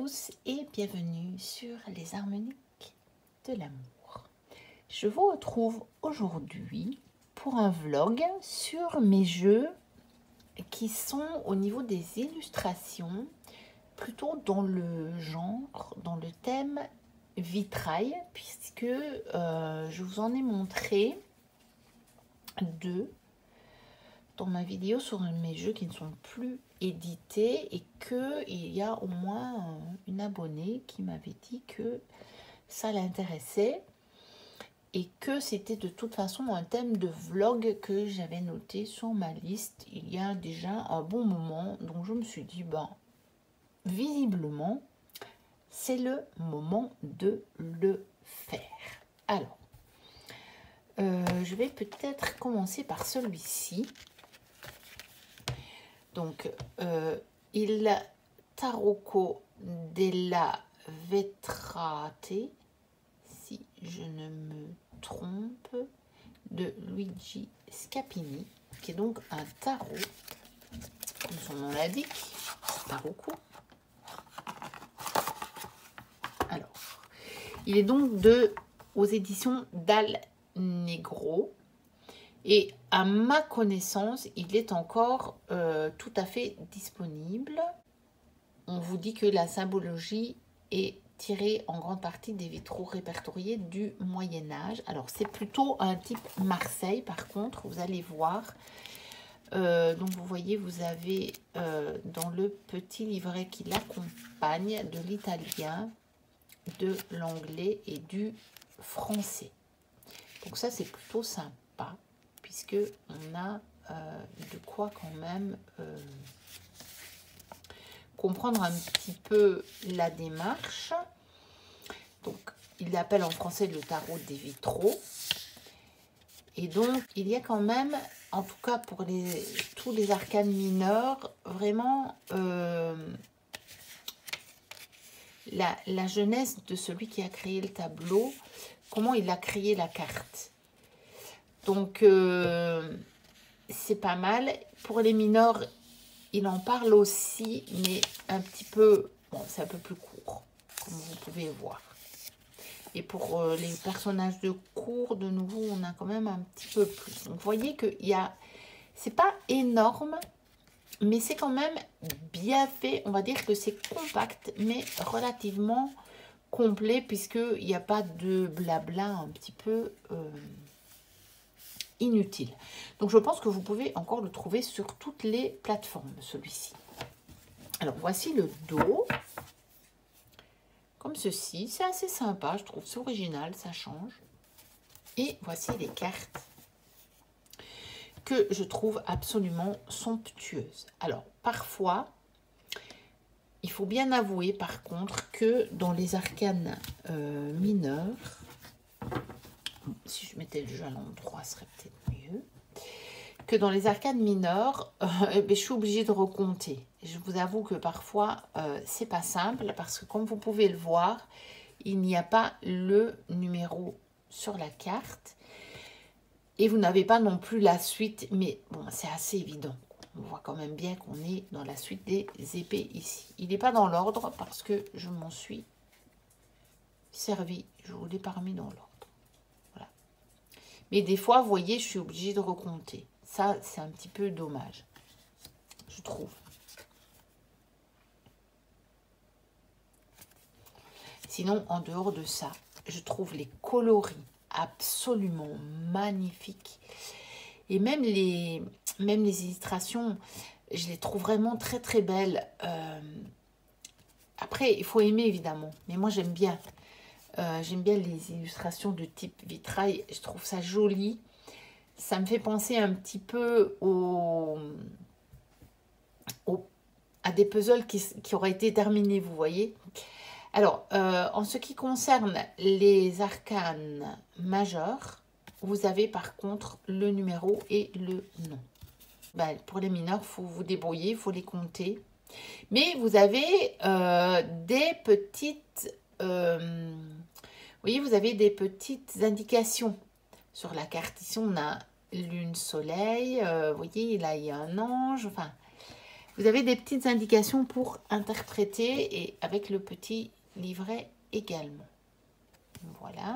tous et bienvenue sur les harmoniques de l'amour. Je vous retrouve aujourd'hui pour un vlog sur mes jeux qui sont au niveau des illustrations, plutôt dans le genre, dans le thème vitrail, puisque je vous en ai montré deux dans ma vidéo sur mes jeux qui ne sont plus édités et qu'il y a au moins une abonnée qui m'avait dit que ça l'intéressait et que c'était de toute façon un thème de vlog que j'avais noté sur ma liste il y a déjà un bon moment. Donc je me suis dit, ben, visiblement, c'est le moment de le faire. Alors, je vais peut-être commencer par celui-ci. Donc, Il Tarocco della Vetrate, si je ne me trompe, de Luigi Scapini, qui est donc un tarot, comme son nom l'indique, tarocco. Alors, il est donc aux éditions Dal Negro. Et à ma connaissance, il est encore tout à fait disponible. On vous dit que la symbologie est tirée en grande partie des vitraux répertoriés du Moyen-Âge. Alors, c'est plutôt un type Marseille, par contre, vous allez voir. Donc, vous voyez, vous avez dans le petit livret qui l'accompagne de l'italien, de l'anglais et du français. Donc, ça, c'est plutôt sympa, puisque on a de quoi quand même comprendre un petit peu la démarche. Donc, il l'appelle en français le tarot des vitraux. Et donc, il y a quand même, en tout cas pour tous les arcanes mineurs, vraiment la jeunesse de celui qui a créé le tableau, comment il a créé la carte. Donc, c'est pas mal. Pour les mineurs, il en parle aussi, mais un petit peu, bon, c'est un peu plus court, comme vous pouvez voir. Et pour les personnages de cours, de nouveau, on a quand même un petit peu plus. Donc, vous voyez qu'il y a, c'est pas énorme, mais c'est quand même bien fait. On va dire que c'est compact, mais relativement complet, puisqu'il n'y a pas de blabla un petit peu inutile. Donc, je pense que vous pouvez encore le trouver sur toutes les plateformes, celui-ci. Alors, voici le dos. Comme ceci. C'est assez sympa, je trouve. C'est original, ça change. Et voici les cartes que je trouve absolument somptueuses. Alors, parfois, il faut bien avouer, par contre, que dans les arcanes mineurs, si je mettais le jeu à l'endroit, ce serait peut-être mieux, que dans les arcanes mineurs, je suis obligée de recompter. Je vous avoue que parfois, c'est pas simple, parce que comme vous pouvez le voir, il n'y a pas le numéro sur la carte. Et vous n'avez pas non plus la suite, mais bon, c'est assez évident. On voit quand même bien qu'on est dans la suite des épées ici. Il n'est pas dans l'ordre parce que je m'en suis servi. Je vous l'ai pas remis dans l'ordre. Voilà. Mais des fois, vous voyez, je suis obligée de recompter. Ça, c'est un petit peu dommage, je trouve. Sinon, en dehors de ça, je trouve les coloris absolument magnifiques. Et même les illustrations, je les trouve vraiment très très belles. Après, il faut aimer évidemment, mais moi j'aime bien. J'aime bien les illustrations de type vitrail, je trouve ça joli. Ça me fait penser un petit peu à des puzzles qui auraient été terminés, vous voyez. Alors, en ce qui concerne les arcanes majeurs, vous avez par contre le numéro et le nom. Ben, pour les mineurs, il faut vous débrouiller, il faut les compter. Mais vous avez des petites... vous voyez, vous avez des petites indications sur la carte. Ici, on a lune, soleil. Vous voyez, là, il y a un ange. Enfin, Vous avez des petites indications pour interpréter et avec le petit livret également. Voilà.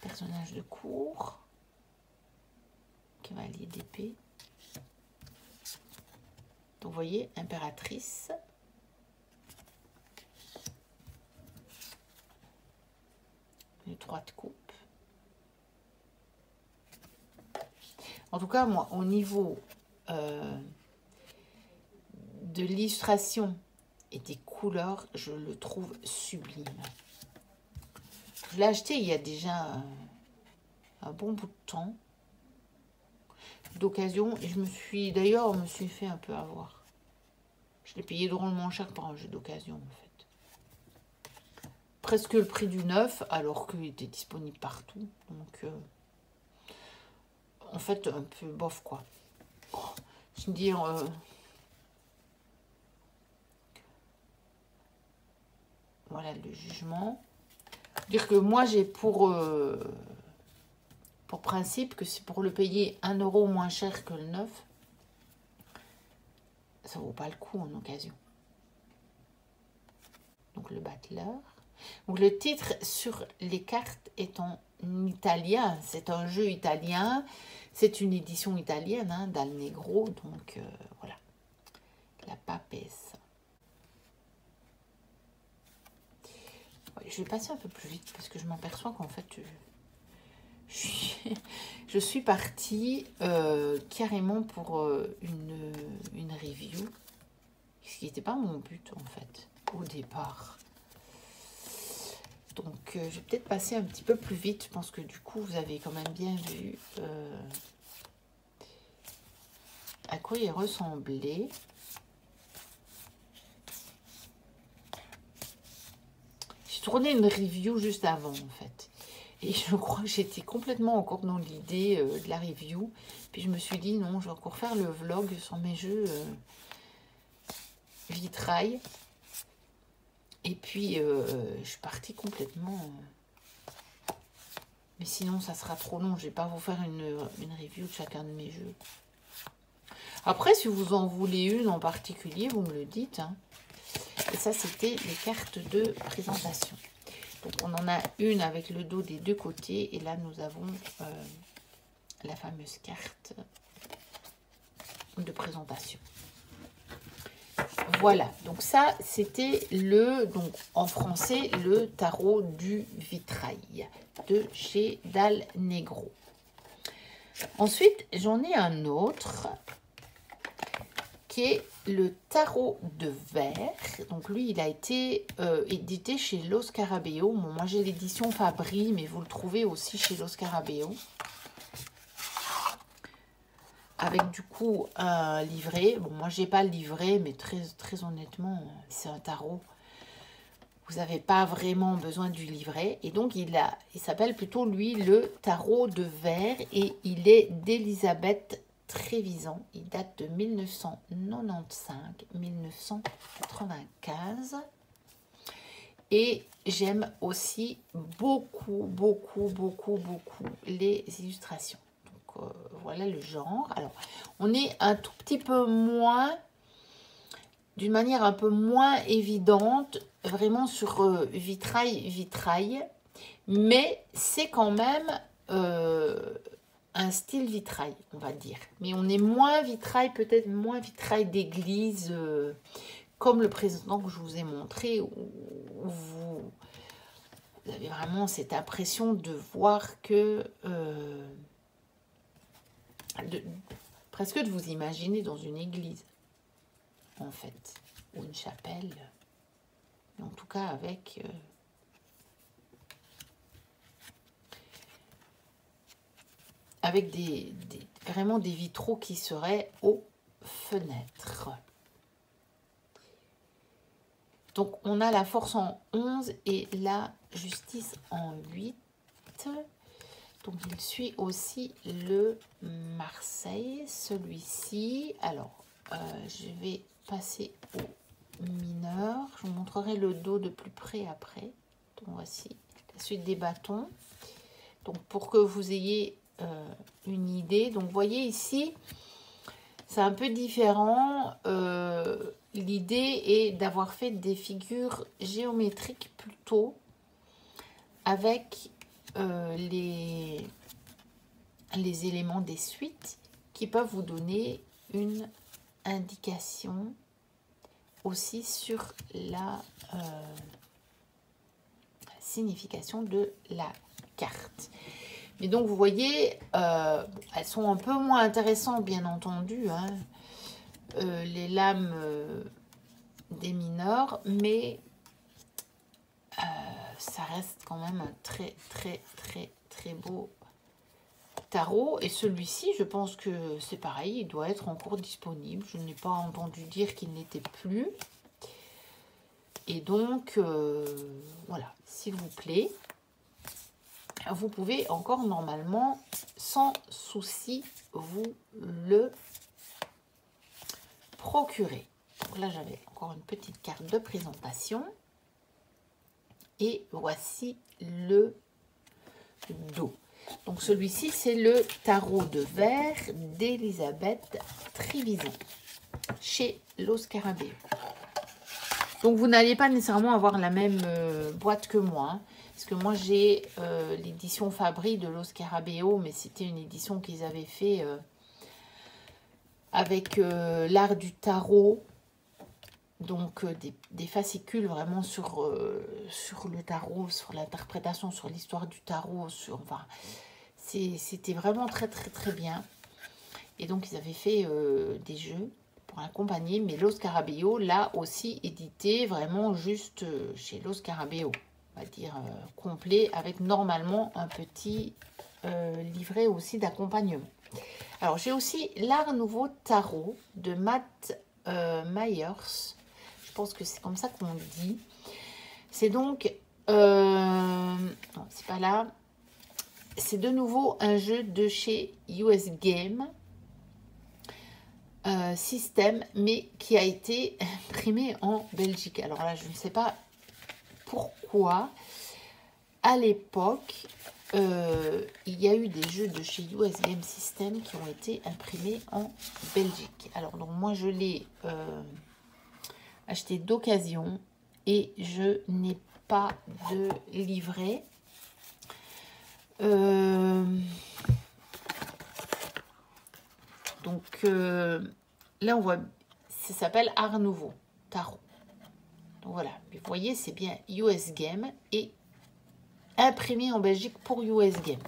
Personnage de cour. Cavalier d'épée. Donc, vous voyez, impératrice. Les 3 de coupe. En tout cas, moi, au niveau de l'illustration et des couleurs, je le trouve sublime. Je l'ai acheté il y a déjà un bon bout de temps d'occasion et je me suis fait un peu avoir. Je l'ai payé drôlement cher pour un jeu d'occasion en fait. Presque le prix du neuf alors qu'il était disponible partout. Donc en fait un peu bof quoi. Je veux dire voilà le jugement. Dire que moi j'ai pour principe que c'est pour le payer 1 € moins cher que le neuf, ça vaut pas le coup en occasion. Donc le battleur. Donc le titre sur les cartes est en italien, c'est un jeu italien, c'est une édition italienne hein, d'Alnegro, donc voilà, la papesse. Ouais, je vais passer un peu plus vite parce que je m'aperçois qu'en fait je suis partie carrément pour une review, ce qui n'était pas mon but en fait au départ. Donc je vais peut-être passer un petit peu plus vite. Je pense que du coup vous avez quand même bien vu à quoi il ressemblait. J'ai tourné une review juste avant en fait. Et je crois que j'étais complètement encore dans l'idée de la review. Puis je me suis dit non, je vais encore faire le vlog sur mes jeux vitrail. Et puis je suis partie complètement. Mais sinon ça sera trop long. Je ne vais pas vous faire une review de chacun de mes jeux. Après si vous en voulez une en particulier, vous me le dites. Hein. Et ça c'était les cartes de présentation. Donc on en a une avec le dos des deux côtés et là nous avons la fameuse carte de présentation. Voilà, donc ça c'était donc en français le tarot du vitrail de chez D'Alnegro. Ensuite j'en ai un autre qui est le tarot de verre. Donc lui, il a été édité chez Lo Scarabeo. Bon, moi, j'ai l'édition Fabri, mais vous le trouvez aussi chez Lo Scarabeo. Avec du coup un livret. Bon, moi, j'ai pas le livret, mais très honnêtement, c'est un tarot. Vous n'avez pas vraiment besoin du livret. Et donc, il s'appelle plutôt, lui, le tarot de verre. Et il est d'Elisabeth Trevisan, il date de 1995-1995 et j'aime aussi beaucoup les illustrations. Donc voilà le genre. Alors on est un tout petit peu moins, d'une manière un peu moins évidente, vraiment sur vitrail, mais c'est quand même un style vitrail, on va dire. Mais on est moins vitrail, peut-être moins vitrail d'église, comme le précédent que je vous ai montré, où vous avez vraiment cette impression de voir que... presque de vous imaginer dans une église, en fait, ou une chapelle. En tout cas, avec... avec vraiment des vitraux qui seraient aux fenêtres. Donc, on a la force en 11 et la justice en 8. Donc, il suit aussi le Marseille, celui-ci. Alors, je vais passer au mineur. Je vous montrerai le dos de plus près après. Donc, voici la suite des bâtons. Donc, pour que vous ayez... une idée. Donc, vous voyez ici, c'est un peu différent. L'idée est d'avoir fait des figures géométriques plutôt avec les éléments des suites qui peuvent vous donner une indication aussi sur la signification de la carte. Mais donc vous voyez, elles sont un peu moins intéressantes bien entendu, hein, les lames des mineurs, mais ça reste quand même un très beau tarot. Et celui-ci, je pense que c'est pareil, il doit être encore disponible. Je n'ai pas entendu dire qu'il n'était plus. Et donc, voilà, s'il vous plaît, vous pouvez encore normalement, sans souci, vous le procurer. Donc là, j'avais encore une petite carte de présentation. Et voici le dos. Donc celui-ci, c'est le tarot de verre d'Elisabeth Trivison chez Los Scarabeo. Donc vous n'allez pas nécessairement avoir la même boîte que moi, hein, parce que moi j'ai l'édition Fabri de Los Scarabeo, mais c'était une édition qu'ils avaient fait avec l'art du tarot. Donc des fascicules vraiment sur le tarot, sur l'interprétation, sur l'histoire du tarot, enfin, c'était vraiment très bien. Et donc ils avaient fait des jeux pour accompagner, mais Los Scarabeo l'a aussi édité vraiment juste chez Los Scarabeo, on va dire complet, avec normalement un petit livret aussi d'accompagnement. Alors j'ai aussi l'Art Nouveau Tarot de Matt Myers. Je pense que c'est comme ça qu'on le dit. C'est donc... non, c'est pas là. C'est de nouveau un jeu de chez US Game System, mais qui a été imprimé en Belgique. Alors là, je ne sais pas pourquoi. À l'époque, il y a eu des jeux de chez US Game System qui ont été imprimés en Belgique. Alors, donc moi, je l'ai... acheté d'occasion et je n'ai pas de livret. Donc là on voit, ça s'appelle Art Nouveau Tarot. Donc voilà, vous voyez c'est bien US Game et imprimé en Belgique pour US Game.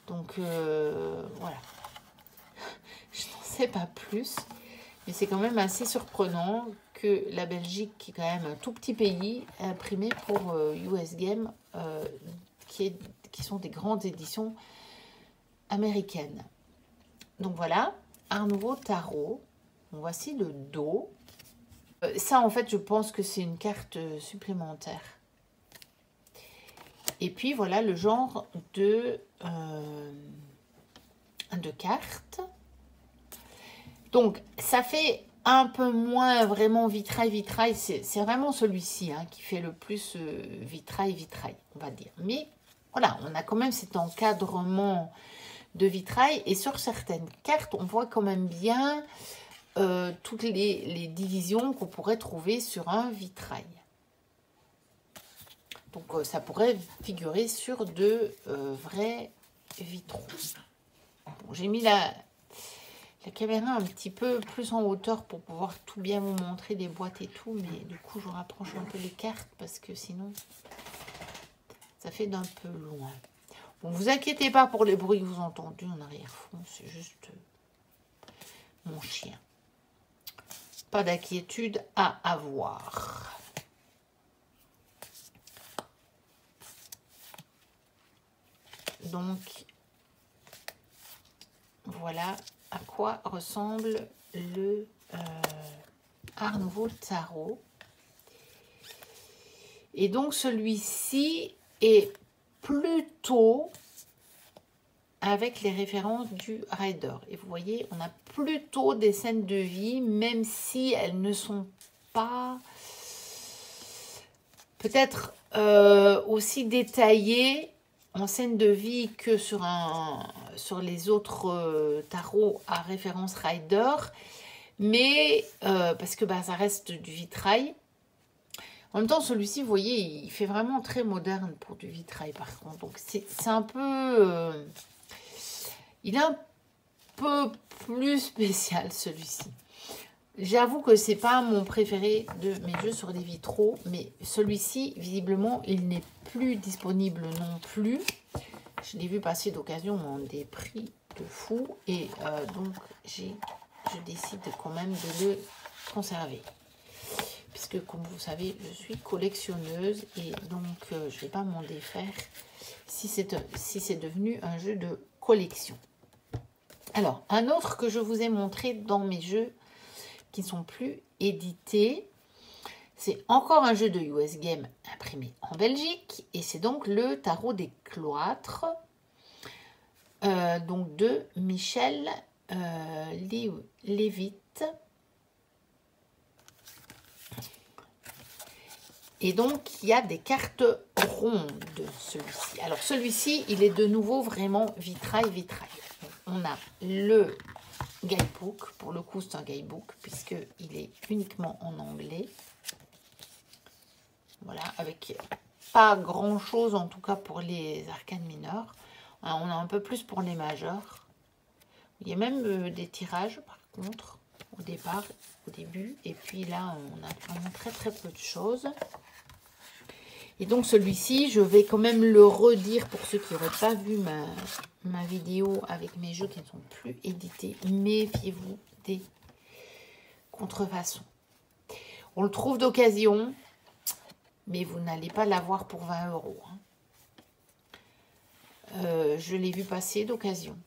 Donc voilà, je n'en sais pas plus, mais c'est quand même assez surprenant que la Belgique, qui est quand même un tout petit pays, a imprimé pour US Game, qui sont des grandes éditions américaines. Donc voilà, Art Nouveau Tarot. Donc voici le dos. Ça, en fait, je pense que c'est une carte supplémentaire. Et puis, voilà le genre de cartes. Donc, ça fait un peu moins vraiment vitrail. C'est vraiment celui-ci hein, qui fait le plus vitrail, on va dire. Mais voilà, on a quand même cet encadrement de vitrail. Et sur certaines cartes, on voit quand même bien toutes les divisions qu'on pourrait trouver sur un vitrail. Donc, ça pourrait figurer sur de vrais vitraux. Bon, j'ai mis la caméra un petit peu plus en hauteur pour pouvoir tout bien vous montrer des boîtes et tout. Mais du coup, je rapproche un peu les cartes parce que sinon, ça fait d'un peu loin. Bon, vous inquiétez pas pour les bruits que vous entendez en arrière-fond. C'est juste mon chien. Pas d'inquiétude à avoir. Donc, voilà à quoi ressemble le Art Nouveau Tarot. Et donc, celui-ci est plutôt avec les références du Rider. Et vous voyez, on a plutôt des scènes de vie, même si elles ne sont pas peut-être aussi détaillées en scène de vie que sur les autres tarots à référence Rider, mais parce que bah, ça reste du vitrail. En même temps, celui-ci, vous voyez, il fait vraiment très moderne pour du vitrail, par contre. Donc, c'est un peu... il est un peu plus spécial, celui-ci. J'avoue que c'est pas mon préféré de mes jeux sur les vitraux, mais celui-ci, visiblement, il n'est plus disponible non plus. Je l'ai vu passer d'occasion à des prix de fou, et donc je décide quand même de le conserver. Puisque, comme vous savez, je suis collectionneuse et donc je ne vais pas m'en défaire si c'est devenu un jeu de collection. Alors, un autre que je vous ai montré dans mes jeux qui ne sont plus édités, c'est encore un jeu de US Game imprimé en Belgique et c'est donc le Tarot des Cloîtres, donc de Michel Lévitte. Et donc, il y a des cartes rondes, celui-ci. Alors, celui-ci, il est de nouveau vraiment vitrail. On a le guidebook. Pour le coup, c'est un guidebook, puisqu'il est uniquement en anglais. Voilà, avec pas grand-chose, en tout cas pour les arcanes mineurs. On a un peu plus pour les majeurs. Il y a même des tirages, par contre, au début. Et puis là, on a vraiment très peu de choses. Et donc celui-ci, je vais quand même le redire pour ceux qui n'auraient pas vu ma vidéo avec mes jeux qui ne sont plus édités. Méfiez-vous des contrefaçons. On le trouve d'occasion, mais vous n'allez pas l'avoir pour 20 €. Je l'ai vu passer d'occasion.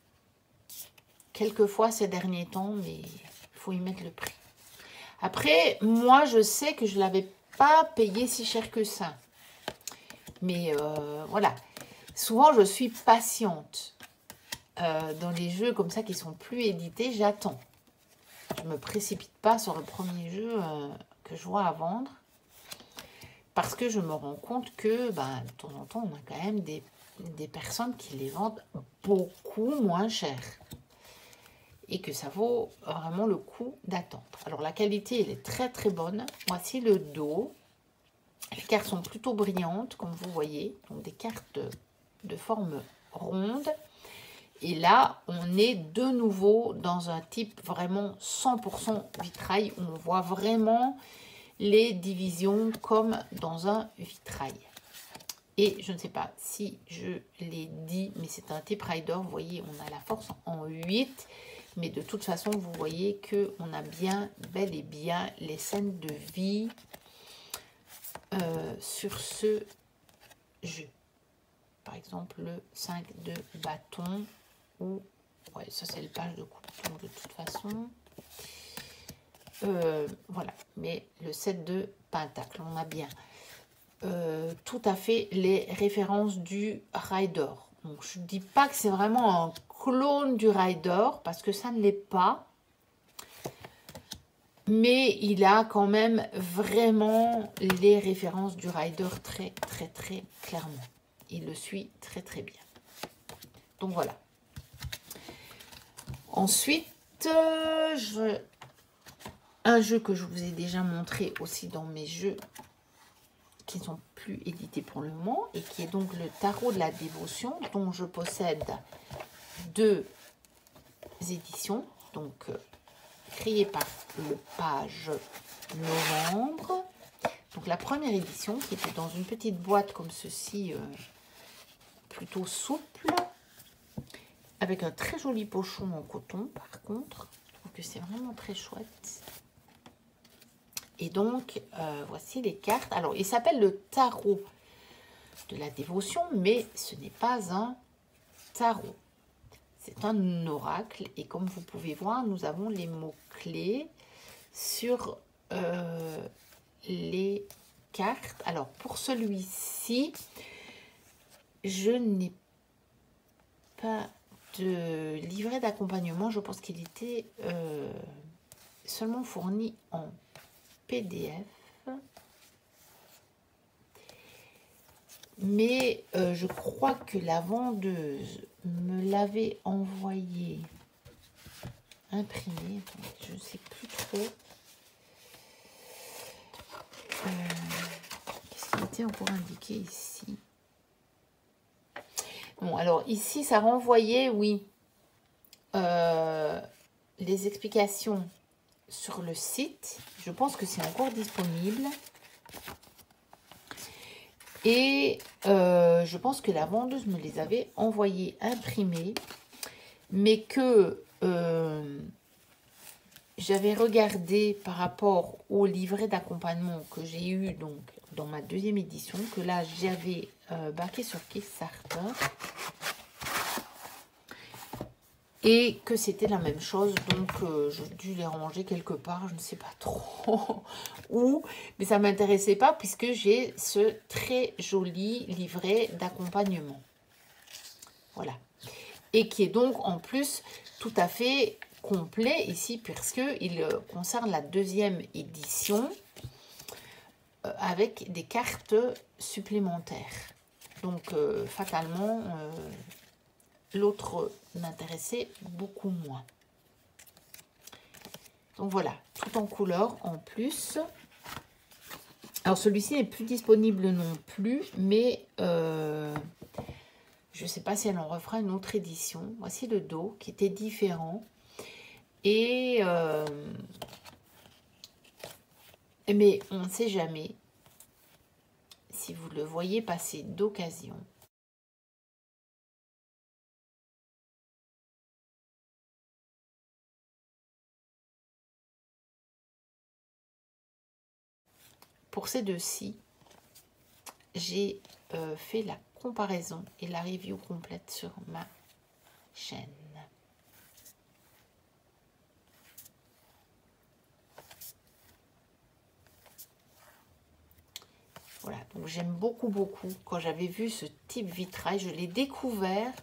Quelques fois ces derniers temps, mais il faut y mettre le prix. Après, moi, je sais que je ne l'avais pas payé si cher que ça. Mais voilà, souvent je suis patiente dans les jeux comme ça qui sont plus édités, j'attends. Je ne me précipite pas sur le premier jeu que je vois à vendre parce que je me rends compte que bah, de temps en temps on a quand même des personnes qui les vendent beaucoup moins cher et que ça vaut vraiment le coup d'attendre. Alors la qualité elle est très bonne. Voici le dos. Les cartes sont plutôt brillantes, comme vous voyez. Donc, des cartes de forme ronde. Et là, on est de nouveau dans un type vraiment 100% vitrail. Où on voit vraiment les divisions comme dans un vitrail. Et je ne sais pas si je l'ai dit, mais c'est un type rider. Vous voyez, on a la force en 8. Mais de toute façon, vous voyez qu'on a bien, bel et bien, les scènes de vie sur ce jeu. Par exemple, le 5 de bâton, ou ouais, ça c'est le page de couteau de toute façon. Voilà, mais le 7 de pentacle, on a bien tout à fait les références du Rider. Donc, je ne dis pas que c'est vraiment un clone du Rider, parce que ça ne l'est pas. Mais il a quand même vraiment les références du Rider très clairement. Il le suit très bien. Donc voilà. Ensuite, un jeu que je vous ai déjà montré aussi dans mes jeux qui ne sont plus édités pour le moment et qui est donc le Tarot de la Dévotion dont je possède 2 éditions. Donc créé par le Page Novembre. Donc la première édition qui était dans une petite boîte comme ceci, plutôt souple, avec un très joli pochon en coton par contre. Je trouve que c'est vraiment très chouette. Et donc voici les cartes. Alors il s'appelle le Tarot de la Dévotion, mais ce n'est pas un tarot. C'est un oracle et comme vous pouvez voir, nous avons les mots-clés sur les cartes. Alors, pour celui-ci, je n'ai pas de livret d'accompagnement. Je pense qu'il était seulement fourni en PDF. Mais je crois que la vendeuse me l'avait envoyé imprimé. Attendez, je ne sais plus trop. Qu'est-ce qui était encore indiqué ici? Bon, alors ici, ça renvoyait, oui, les explications sur le site. Je pense que c'est encore disponible. Et je pense que la vendeuse me les avait envoyés imprimés, mais que j'avais regardé par rapport au livret d'accompagnement que j'ai eu donc dans ma deuxième édition, que là j'avais baqué sur Kickstarter. Et que c'était la même chose, donc j'ai dû les ranger quelque part, je ne sais pas trop où, mais ça ne m'intéressait pas puisque j'ai ce très joli livret d'accompagnement. Voilà. Et qui est donc en plus tout à fait complet ici puisqu'il concerne la deuxième édition avec des cartes supplémentaires. Donc fatalement... l'autre m'intéressait beaucoup moins. Donc voilà, tout en couleur en plus. Alors celui-ci n'est plus disponible non plus, mais je ne sais pas si elle en refera une autre édition. Voici le dos qui était différent. Et mais on ne sait jamais si vous le voyez passer d'occasion. Pour ces deux-ci, j'ai fait la comparaison et la review complète sur ma chaîne. Voilà, donc j'aime beaucoup, beaucoup. Quand j'avais vu ce type vitrail, je l'ai découvert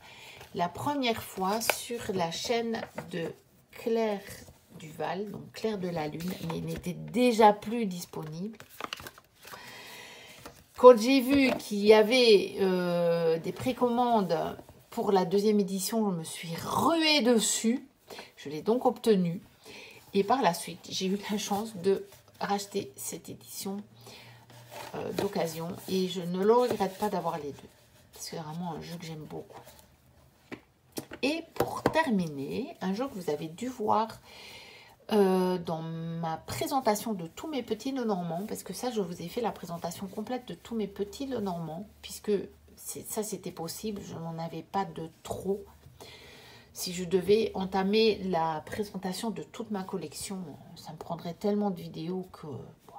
la première fois sur la chaîne de Claire Duval, donc Claire de la Lune, mais il n'était déjà plus disponible. Quand j'ai vu qu'il y avait des précommandes pour la deuxième édition, je me suis ruée dessus. Je l'ai donc obtenue. Et par la suite, j'ai eu la chance de racheter cette édition d'occasion. Et je ne le regrette pas d'avoir les deux. C'est vraiment un jeu que j'aime beaucoup. Et pour terminer, un jeu que vous avez dû voir dans ma présentation de tous mes petits Lenormand, parce que ça, je vous ai fait la présentation complète de tous mes petits Lenormand, puisque ça, c'était possible, je n'en avais pas de trop. Si je devais entamer la présentation de toute ma collection, ça me prendrait tellement de vidéos que bon,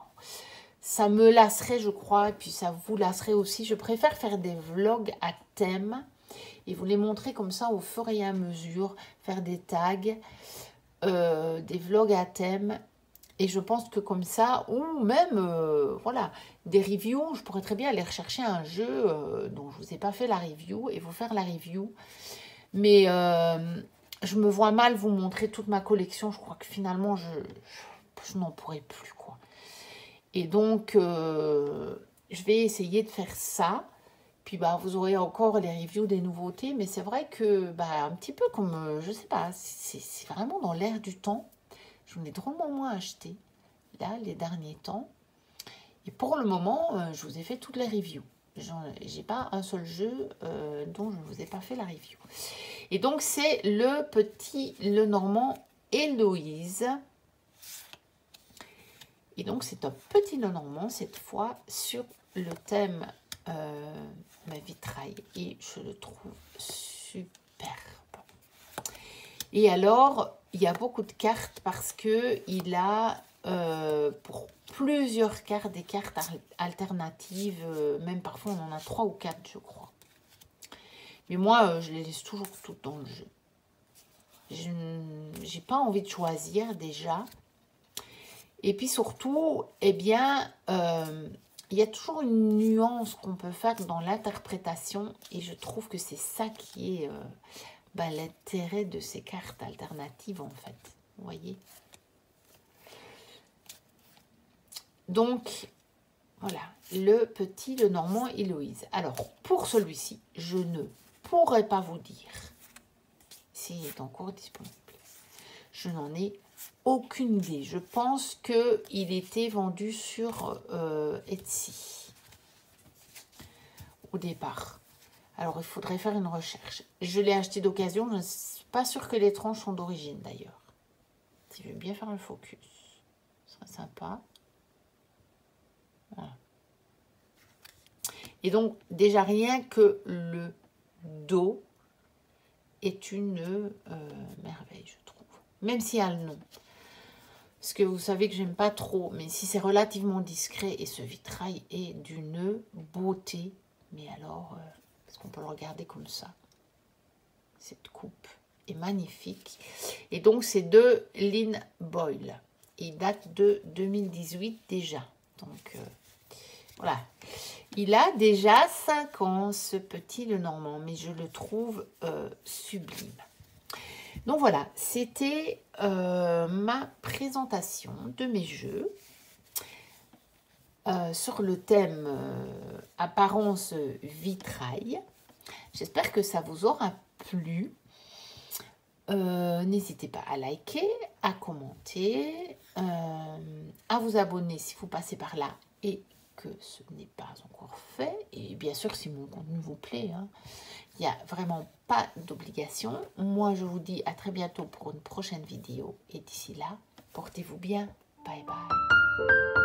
ça me lasserait, je crois, et puis ça vous lasserait aussi. Je préfère faire des vlogs à thème et vous les montrer comme ça au fur et à mesure, faire des tags, des vlogs à thème. Et je pense que comme ça, ou même, voilà, des reviews, je pourrais très bien aller rechercher un jeu dont je ne vous ai pas fait la review et vous faire la review. Mais je me vois mal vous montrer toute ma collection. Je crois que finalement, je n'en pourrai plus, quoi. Et donc, je vais essayer de faire ça. Puis, bah, vous aurez encore les reviews des nouveautés. Mais c'est vrai que, bah, un petit peu comme, je sais pas, c'est vraiment dans l'air du temps. J'en ai drôlement moins acheté, là, les derniers temps. Et pour le moment, je vous ai fait toutes les reviews. J'ai pas un seul jeu dont je ne vous ai pas fait la review. Et donc, c'est le petit Lenormand Héloïse. Et donc, c'est un petit Lenormand, cette fois, sur le thème ma vitrail. Et je le trouve superbe. Et alors, il y a beaucoup de cartes parce qu'il a pour plusieurs cartes, des cartes alternatives. Même parfois, on en a 3 ou 4, je crois. Mais moi, je les laisse toujours toutes dans le jeu. Je n'ai pas envie de choisir déjà. Et puis surtout, eh bien, il y a toujours une nuance qu'on peut faire dans l'interprétation. Et je trouve que c'est ça qui est l'intérêt de ces cartes alternatives, en fait. Vous voyez? Donc, Voilà, le petit Lenormand Héloïse. Alors, pour celui-ci, je ne pourrais pas vous dire s'il est encore disponible. Je n'en ai aucune idée. Je pense qu'il était vendu sur Etsy au départ. Alors, il faudrait faire une recherche. Je l'ai acheté d'occasion. Je ne suis pas sûre que les tranches sont d'origine, d'ailleurs. Si je veux bien faire le focus, ce serait sympa. Voilà. Et donc, déjà, rien que le dos est une merveille, je trouve. Même s'il y a le nom. Parce que vous savez que j'aime pas trop, mais si c'est relativement discret, et ce vitrail est d'une beauté. Mais alors, est-ce qu'on peut le regarder comme ça? Cette coupe est magnifique. Et donc, c'est de Lynn Boyle. Il date de 2018 déjà. Donc, voilà. Il a déjà 5 ans, ce petit Lenormand, mais je le trouve sublime. Donc voilà, c'était ma présentation de mes jeux sur le thème apparence vitrail. J'espère que ça vous aura plu. N'hésitez pas à liker, à commenter, à vous abonner si vous passez par là et que ce n'est pas encore fait. Et bien sûr, si mon contenu vous plaît, hein, il n'y a vraiment pas d'obligation. Moi, je vous dis à très bientôt pour une prochaine vidéo. Et d'ici là, portez-vous bien. Bye bye.